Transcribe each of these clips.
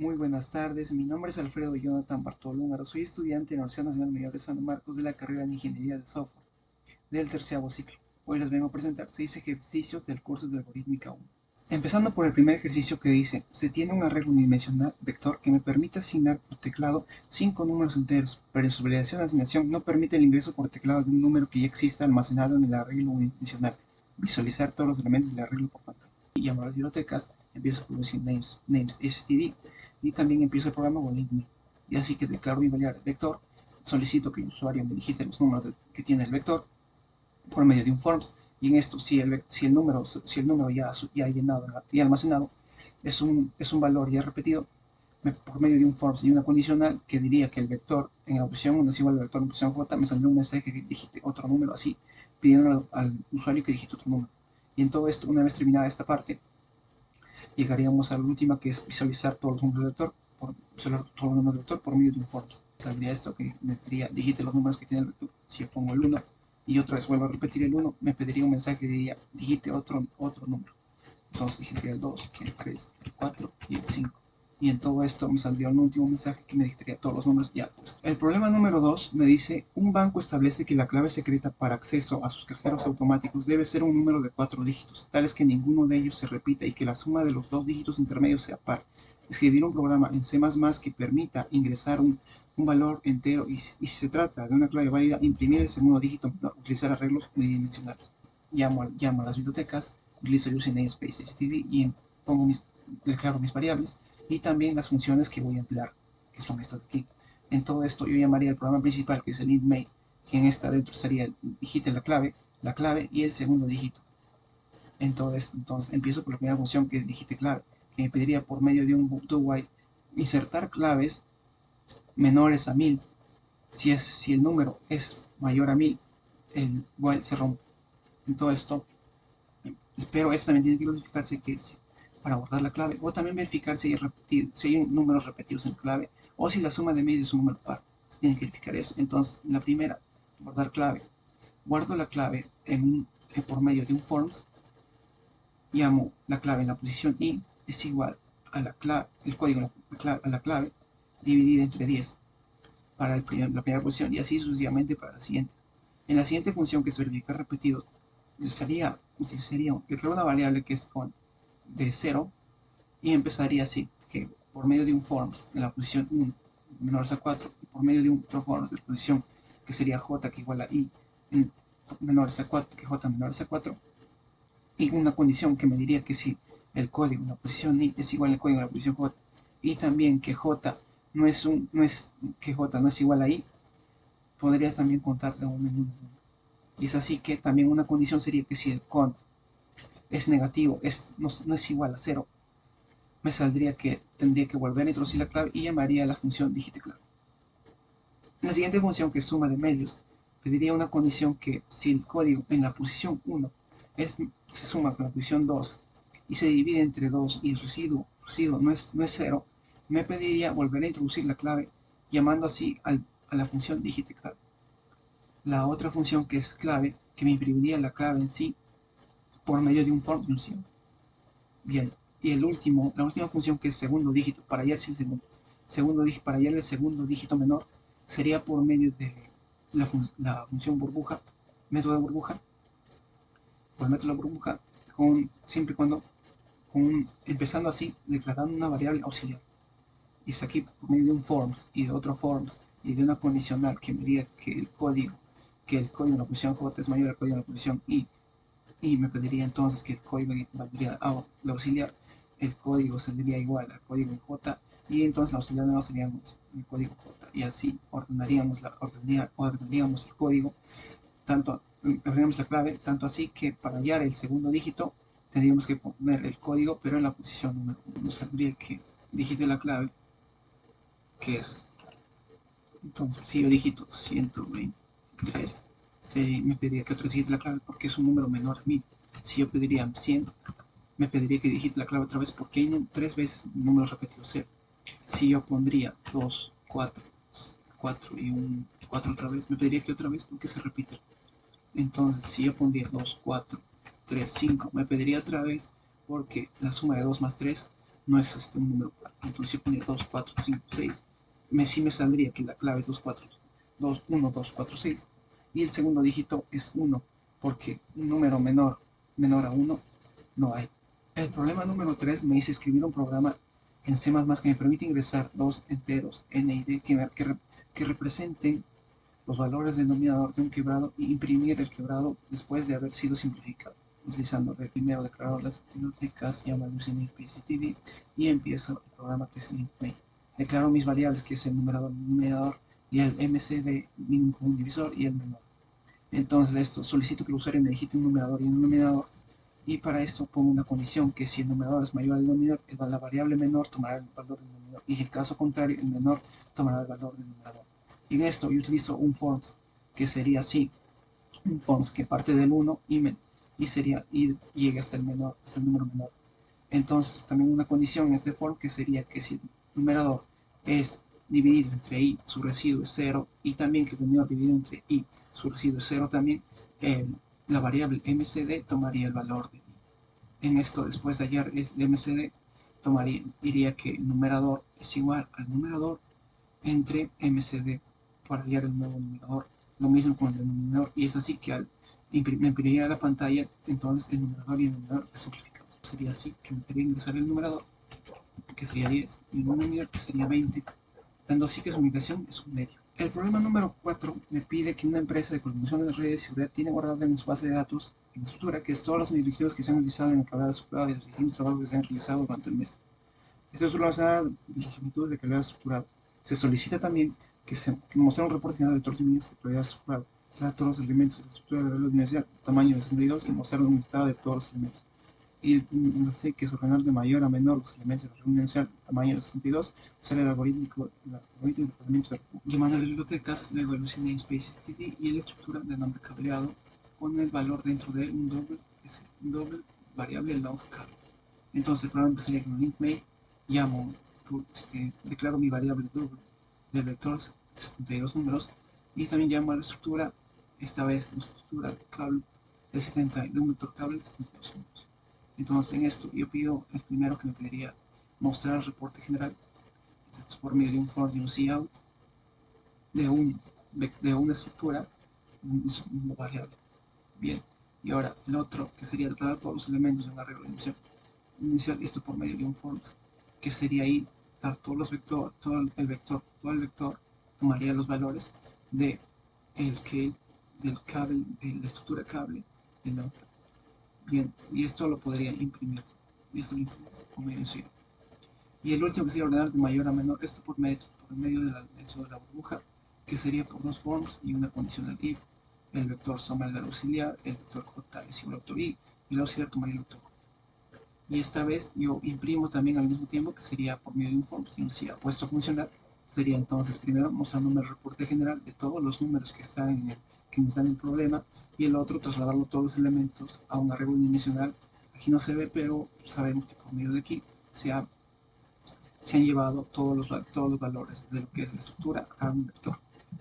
Muy buenas tardes, mi nombre es Alfredo Jonathan Bartolúngaro, soy estudiante de la Universidad Nacional Mayor de San Marcos de la carrera de Ingeniería de Software del 13º ciclo. Hoy les vengo a presentar 6 ejercicios del curso de Algorítmica 1. Empezando por el primer ejercicio que dice, se tiene un arreglo unidimensional vector que me permite asignar por teclado 5 números enteros, pero en su validación de asignación no permite el ingreso por teclado de un número que ya exista almacenado en el arreglo unidimensional. Visualizar todos los elementos del arreglo por pantalla. Y llamar a las bibliotecas, empiezo por decir names std y también empiezo el programa con link me. Y así que declaro mi variable vector, solicito que el usuario me digite los números que tiene el vector por medio de un forms. Y en esto, si el número ya llenado y almacenado es un valor ya repetido, por medio de un forms y una condicional que diría que el vector en la opción 1 es igual al vector en opción j, me saldrá un mensaje que digite otro número así, pidiendo al usuario que digite otro número. Y en todo esto, una vez terminada esta parte, llegaríamos a la última, que es visualizar todos los números del vector por medio de un forms. Saldría esto que me diría digite los números que tiene el vector. Si yo pongo el 1 y otra vez vuelvo a repetir el 1, me pediría un mensaje que diría digite otro número. Entonces digitaría el 2, el 3, el 4 y el 5. Y en todo esto me saldría un último mensaje que me dictaría todos los números ya puestos. El problema número 2 me dice, un banco establece que la clave secreta para acceso a sus cajeros automáticos debe ser un número de 4 dígitos, tales que ninguno de ellos se repita y que la suma de los 2 dígitos intermedios sea par. Escribir un programa en C++ que permita ingresar un valor entero y si se trata de una clave válida, imprimir el segundo dígito, utilizar arreglos unidimensionales. Llamo a las bibliotecas, utilizo using namespace std y declaro mis variables y también las funciones que voy a emplear, que son estas de aquí. En todo esto yo llamaría el programa principal, que es el int main, que en esta dentro sería el digite la clave y el segundo dígito. En todo esto, entonces empiezo por la primera función, que es digite clave, que me pediría por medio de un do while insertar claves menores a 1000. Si el número es mayor a 1000, el while se rompe. En todo esto, pero esto también tiene que notificarse que es para guardar la clave, o también verificar si hay números repetidos en clave, o si la suma de medios es un número par. Se tiene que verificar eso. Entonces, la primera, guardar clave. Guardo la clave por medio de un forms, llamo la clave en la posición i es igual a la clave, el código a la clave dividida entre 10 para la primera posición y así sucesivamente para la siguiente. En la siguiente función, que es verificar repetidos, declaro una variable que es con de 0 y empezaría así, que por medio de un forms en la posición 1 menores a 4 y por medio de otro forms de la posición que sería j que igual a i menores a 4, que j menores a 4, y una condición que me diría que si el código en la posición i es igual al código en la posición j y también que j no es igual a i, podría también contar de 1 en 1. Y es así que también una condición sería que si el cont es negativo, no es igual a 0, me saldría que tendría que volver a introducir la clave y llamaría a la función digite clave. La siguiente función, que es suma de medios, pediría una condición que si el código en la posición 1 se suma con la posición 2 y se divide entre 2 y el residuo no es 0, me pediría volver a introducir la clave llamando así a la función digite clave. La otra función, que es clave, que me imprimiría la clave en sí por medio de un for función. Bien, y la última función, que es segundo dígito, para hallar el segundo dígito menor, sería por medio de la función burbuja, método de burbuja, o el método de burbuja, siempre y cuando empezando así, declarando una variable auxiliar. Y es aquí por medio de un forms y de otro forms y de una condicional que me diga que el código en la posición j es mayor al código en la posición i, y me pediría entonces que el código valdría la auxiliar, el código saldría igual al código en j y entonces la auxiliar no sería el código j, y así ordenaríamos el código, ordenaríamos la clave, tanto así que para hallar el segundo dígito tendríamos que poner el código pero en la posición número 1. Nos saldría que digite la clave, que es, entonces si yo digito 123, me pediría que otro digite la clave porque es un número menor a 1000. Si yo pediría 100, me pediría que digite la clave otra vez porque hay 3 veces números repetidos 0. Si yo pondría 2, 4 y un 4 otra vez, me pediría que otra vez porque se repite. Entonces, si yo pondría 2, 4, 3, 5, me pediría otra vez porque la suma de 2 más 3 no es un número par. Entonces yo ponía 2, 4, 5, 6. Sí me saldría que la clave es 2, 4, 2, 1, 2, 4, 6. Y el segundo dígito es 1, porque un número menor a 1 no hay. El problema número 3 me dice escribir un programa en C++ que me permite ingresar dos enteros n y d que representen los valores del denominador de un quebrado e imprimir el quebrado después de haber sido simplificado. Utilizando primero declarar las bibliotecas, llamo al UCNPCTD y empiezo el programa que es el IntMain. Declaro mis variables, que es el numerador, denominador y el MCD, mínimo común divisor, y el menor. Entonces esto, solicito que el usuario me digite un numerador y un denominador, y para esto pongo una condición, que si el numerador es mayor al denominador, la variable menor tomará el valor del denominador, y en caso contrario, el menor tomará el valor del numerador. Y en esto yo utilizo un forms, que sería así, un forms que parte del 1 y sería y llegue hasta el número menor. Entonces también una condición en este form, que sería que si el numerador es dividido entre i, su residuo es 0, y también que el denominador dividido entre i, su residuo es 0 también, la variable mcd tomaría el valor de i. En esto, después de hallar el mcd, diría que el numerador es igual al numerador entre mcd para hallar el nuevo numerador. Lo mismo con el denominador, y es así que me imprimiría la pantalla, entonces el numerador y el denominador simplificados. Sería así que me quería ingresar el numerador, que sería 10, y el denominador, que sería 20, dando así que su ubicación es un medio. El problema número 4 me pide que una empresa de comunicación de redes de seguridad tiene guardado en su base de datos, en estructura, que es todos los directivos que se han utilizado en el cableado estructurado y los distintos trabajos que se han realizado durante el mes. Esto es solo basada en las solicitudes de cableado estructurado. Se solicita también que mostrar un reporte general de todos los niveles de cableado estructurado, todos los elementos de la estructura de la red universal, tamaño de 62, y mostrar un listado de todos los elementos. Y no sé, que es ordenar de mayor a menor los elementos de la red universal, tamaño de 62, usar el algoritmo de procedimiento llamando a las bibliotecas, luego el UCNA Spaces TD y la estructura de nombre cableado con el valor dentro de un doble variable long cable. Entonces el programa empezaría con un int main, declaro mi variable double del vector 72 números, y también llamo a la estructura, esta vez la estructura de cable de un vector cable de 72 números. Entonces en esto yo pido el primero, que me pediría mostrar el reporte general. Esto es por medio de un for y un cout de una estructura, una variable. Bien, y ahora el otro, que sería dar todos los elementos en la regla inicial, esto por medio de un for, que sería ahí dar todos los vectores, todo el vector tomaría los valores del cable, de la estructura cable del otro. Bien, y esto lo podría imprimir, y esto lo imprimo por medio de sí. Y el último, que sería ordenar de mayor a menor, esto por medio de la burbuja, que sería por dos forms y una condicional if. El vector toma el auxiliar, el vector j es igual al vector i, y el auxiliar tomaría el vector j. Y esta vez yo imprimo también al mismo tiempo, que sería por medio de un form y un si puesto a funcionar. Sería entonces primero mostrándome el reporte general de todos los números que nos dan el problema, y el otro trasladarlo todos los elementos a un arreglo dimensional. Aquí no se ve, pero sabemos que por medio de aquí se han llevado todos los valores de lo que es la estructura a un vector.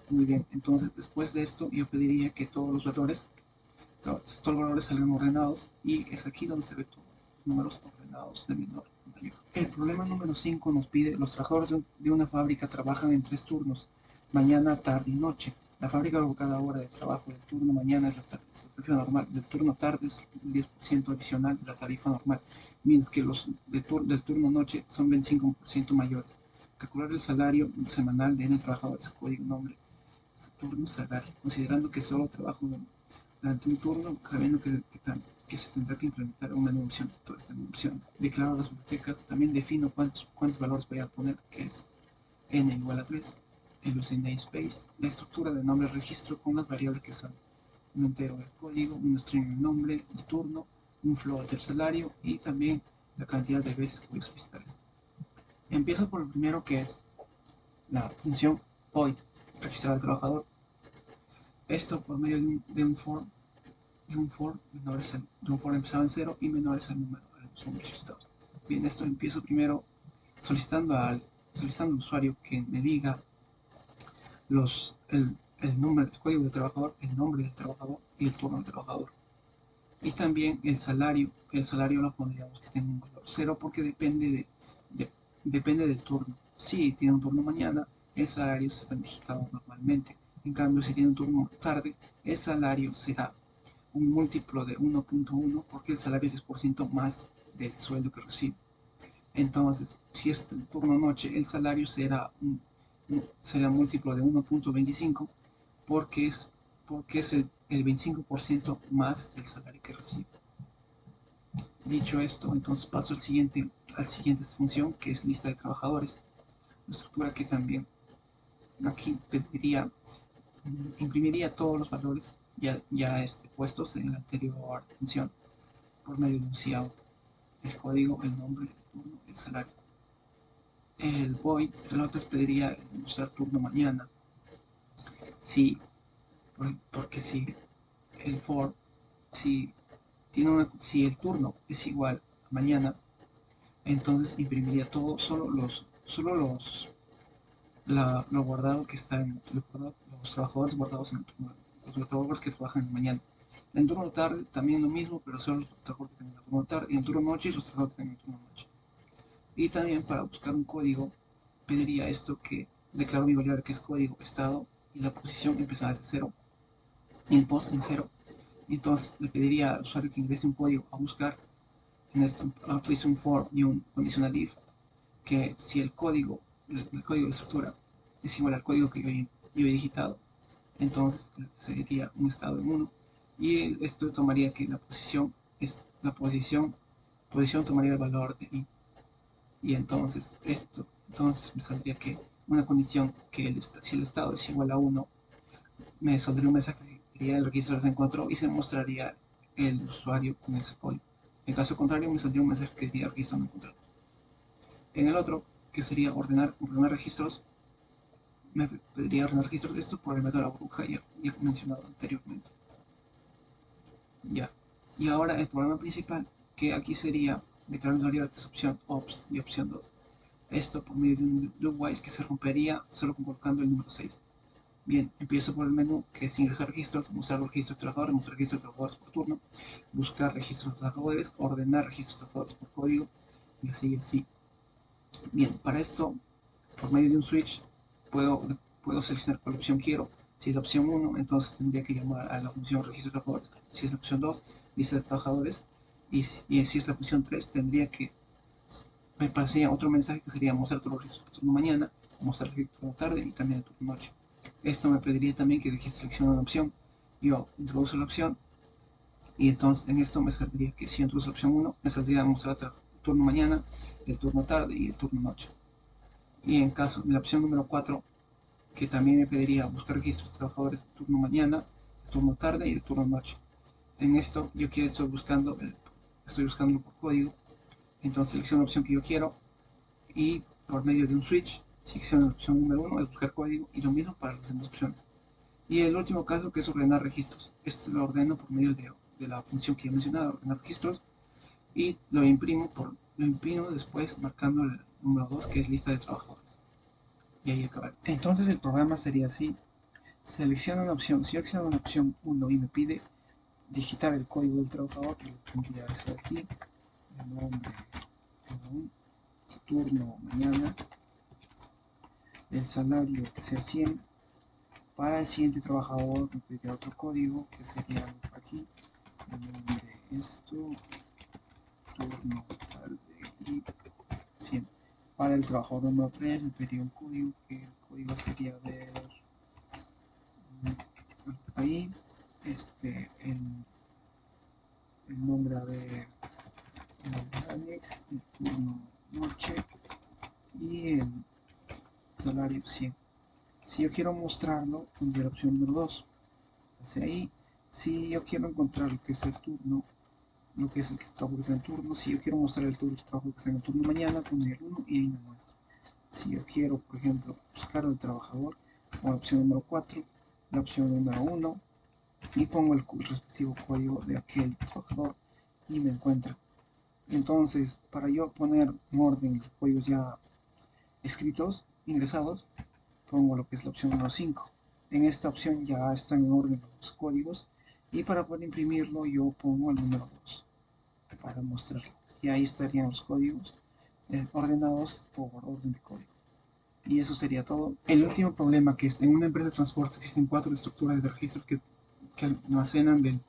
Muy bien, entonces después de esto yo pediría que todos los valores salgan ordenados, y es aquí donde se ve todo, números ordenados de menor a mayor. El problema número 5 nos pide: los trabajadores de una fábrica trabajan en 3 turnos, mañana, tarde y noche. La fábrica por cada hora de trabajo del turno mañana es la tarifa normal, del turno tarde es el 10% adicional de la tarifa normal, mientras que los del turno noche son 25% mayores. Calcular el salario semanal de N trabajadores, código nombre, turno, salario, considerando que solo trabajo durante un turno, sabiendo que se tendrá que implementar una enunciación de todas estas enunciaciones. Declaro las bibliotecas, también defino cuántos valores voy a poner, que es n igual a 3, el use namespace, la estructura de nombre registro con las variables que son un entero del código, un string del nombre, el turno, un float del salario, y también la cantidad de veces que voy a solicitar esto. Empiezo por el primero, que es la función void, registrar al trabajador. Esto por medio de un for empezaba en 0 y menores al número de los números registrados. Bien, esto empiezo primero solicitando al usuario que me diga el código del trabajador, el nombre del trabajador y el turno del trabajador. Y también el salario lo pondríamos que tenga un valor 0, porque depende depende del turno. Si tiene un turno mañana, el salario será digitado normalmente. En cambio, si tiene un turno tarde, el salario será un múltiplo de 1.1 porque el salario es 10% más del sueldo que recibe. Entonces, si es turno noche, el salario será múltiplo de 1.25 porque es el 25% más del salario que recibe. Dicho esto, entonces paso a la siguiente función, que es lista de trabajadores. Una estructura que también aquí imprimiría todos los valores ya puestos en la anterior función por medio de un cout. El código, el nombre, el turno, el salario. El void, el otro pediría mostrar turno mañana. Si, porque si el for, si, si el turno es igual a mañana, entonces imprimiría todo, lo guardado que está en los trabajadores guardados en el turno, los trabajadores que trabajan en mañana. En turno tarde también lo mismo, pero solo los trabajadores que tienen el turno tarde, y en turno noche los trabajadores que tienen el turno noche. Y también para buscar un código pediría esto, que declaro mi variable que es código estado y la posición empezada desde 0 y el post en 0. Entonces le pediría al usuario que ingrese un código a buscar. En esto utilizo un for y un conditional if, que si el código de estructura es igual al código que yo he digitado, entonces sería un estado en 1, y esto tomaría que la posición tomaría el valor de i, y entonces me saldría que una condición que si el estado es igual a 1, me saldría un mensaje que diría el registro se encontró y se mostraría el usuario con ese código. En caso contrario, me saldría un mensaje que diría el registro no encontrado. En el otro, que sería ordenar registros, me pediría ordenar registros de esto por el método de la burbuja ya mencionado anteriormente. Ya. Y ahora el problema principal, que aquí sería declarar una variable que es opción ops y opción 2. Esto por medio de un loop while que se rompería solo colocando el número 6. Bien, empiezo por el menú, que es ingresar registros, mostrar los registros de trabajadores, mostrar registros de trabajadores por turno, buscar registros de trabajadores, ordenar registros de trabajadores por código, y así y así. Bien, para esto, por medio de un switch, puedo seleccionar cuál opción quiero. Si es la opción 1, entonces tendría que llamar a la función registro de trabajadores. Si es la opción 2, lista de trabajadores. Y si es la función 3, me pasaría otro mensaje que sería mostrar todos los registros de turno mañana, mostrar el registro de tarde y también de turno noche. Esto me pediría también que deje seleccionar una opción. Yo introduzco la opción y entonces en esto me saldría que si introduzco la opción 1, me saldría mostrar el turno mañana, el turno tarde y el turno noche. Y en caso de la opción número 4, que también me pediría buscar registros de trabajadores de turno mañana, el turno tarde y el turno noche. En esto yo estoy buscando por código, entonces selecciono la opción que yo quiero y por medio de un switch selecciono la opción número 1 es buscar código, y lo mismo para las demás opciones. Y el último caso, que es ordenar registros. Esto lo ordeno por medio de la función que he mencionado, ordenar registros, y lo imprimo después marcando el número 2, que es lista de trabajadores. Y ahí acabar. Entonces el programa sería así. Selecciono una opción. Si yo selecciono una opción 1 y me pide digitar el código del trabajador, que lo tendría que hacer aquí. El nombre, turno mañana, el salario que sea 100. Para el siguiente trabajador me pediría otro código, que sería aquí. El nombre esto, turno tarde y 100. Para el trabajador número 3 me pediría un código, que el código sería ver ahí, el nombre Alex, el turno noche y el salario 100. Si yo quiero mostrarlo, pondría la opción número 2. Hacia ahí, si yo quiero encontrar lo que es el turno, lo que es el trabajo que está en el turno, si yo quiero mostrar el trabajo que está en el turno mañana, pondría el 1 y ahí me muestra. Si yo quiero, por ejemplo, buscar al trabajador, pongo la opción número 4, la opción número 1 y pongo el respectivo código de aquel trabajador y me encuentra. Entonces, para yo poner en orden los códigos ya escritos, ingresados, pongo lo que es la opción número 5. En esta opción ya están en orden los códigos, y para poder imprimirlo yo pongo el número 2 para mostrarlo. Y ahí estarían los códigos ordenados por orden de código. Y eso sería todo. El último problema, que es en una empresa de transporte existen 4 estructuras de registro que almacenan del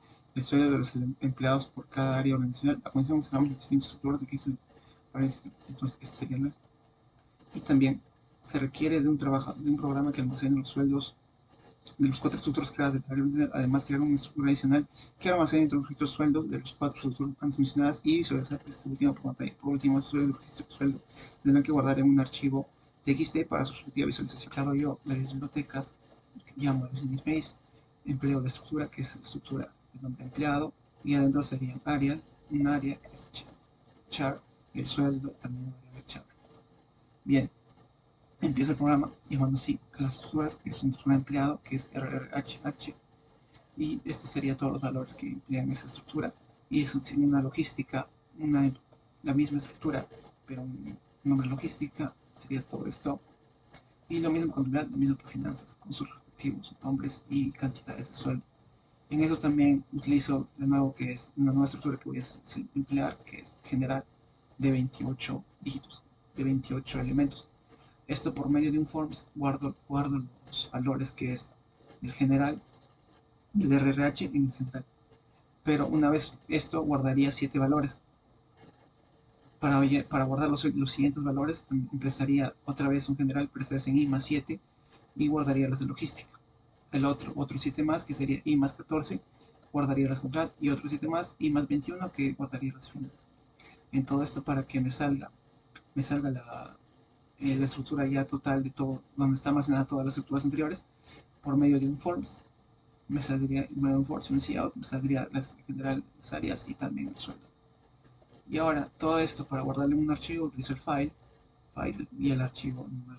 sueldo de los empleados por cada área organizacional. A continuación observamos las distintas estructuras de registro. Entonces, esto sería eso. Y también se requiere de un programa que almacene los sueldos de los 4 estructuras creadas del área organizacional. Además, crear una estructura adicional que almacene entre los registros sueldos de los 4 estructuras antes mencionadas y visualizar esta última por pantalla. Por último, estos registros de sueldo tendrán que guardar en un archivo TXT para su respectiva visualización. Claro, yo de las bibliotecas llamo a los namespace, empleo la estructura que es la estructura del nombre empleado y adentro serían áreas, un área que es char, el sueldo también variable char. Bien, empiezo el programa llamando así a las estructuras, que es una estructura de empleado, que es RRHH, y esto sería todos los valores que emplean esa estructura, y eso tiene una logística, la misma estructura, pero un nombre logística, sería todo esto, y lo mismo con contabilidad, lo mismo con finanzas, con sus respectivos nombres y cantidades de sueldo. En eso también utilizo de nuevo que es una nueva estructura que voy a emplear, que es general de 28 dígitos, de 28 elementos. Esto por medio de un forms guardo los valores que es el general y el RRH en general. Pero una vez esto guardaría 7 valores. Para guardar los siguientes valores empezaría otra vez un general, pero esta vez en I más 7 y guardaría los de logística. El otro 7 más, que sería I más 14, guardaría las contrat y otro 7 más, I más 21, que guardaría las finanzas. En todo esto para que me salga la estructura ya total de todo, donde está almacenada todas las estructuras anteriores, por medio de un forms, me saldría un forms, un cout, me saldría las general las áreas y también el sueldo. Y ahora todo esto para guardarle un archivo, utilizo el file y el archivo, el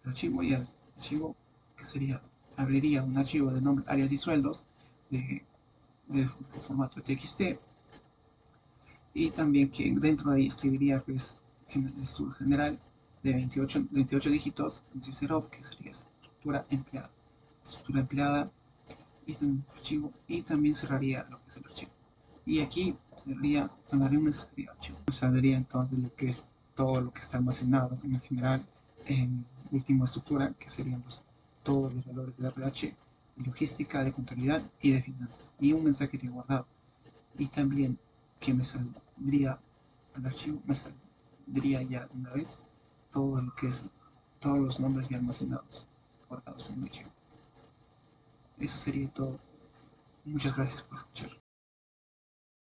archivo y el archivo que sería, abriría un archivo de nombre, áreas y sueldos de formato TXT y también que dentro de ahí escribiría pues el general de 28 dígitos, que sería estructura empleada y archivo, y también cerraría lo que es el archivo. Y aquí saldría un mensaje de archivo. Saldría entonces lo que es todo lo que está almacenado en el general en última estructura, que serían todos los valores de RH, de logística, de contabilidad y de finanzas. Y un mensaje de guardado. Y también que me saldría al archivo, me saldría ya de una vez todo lo que es todos los nombres ya almacenados, guardados en el archivo. Eso sería todo. Muchas gracias por escuchar.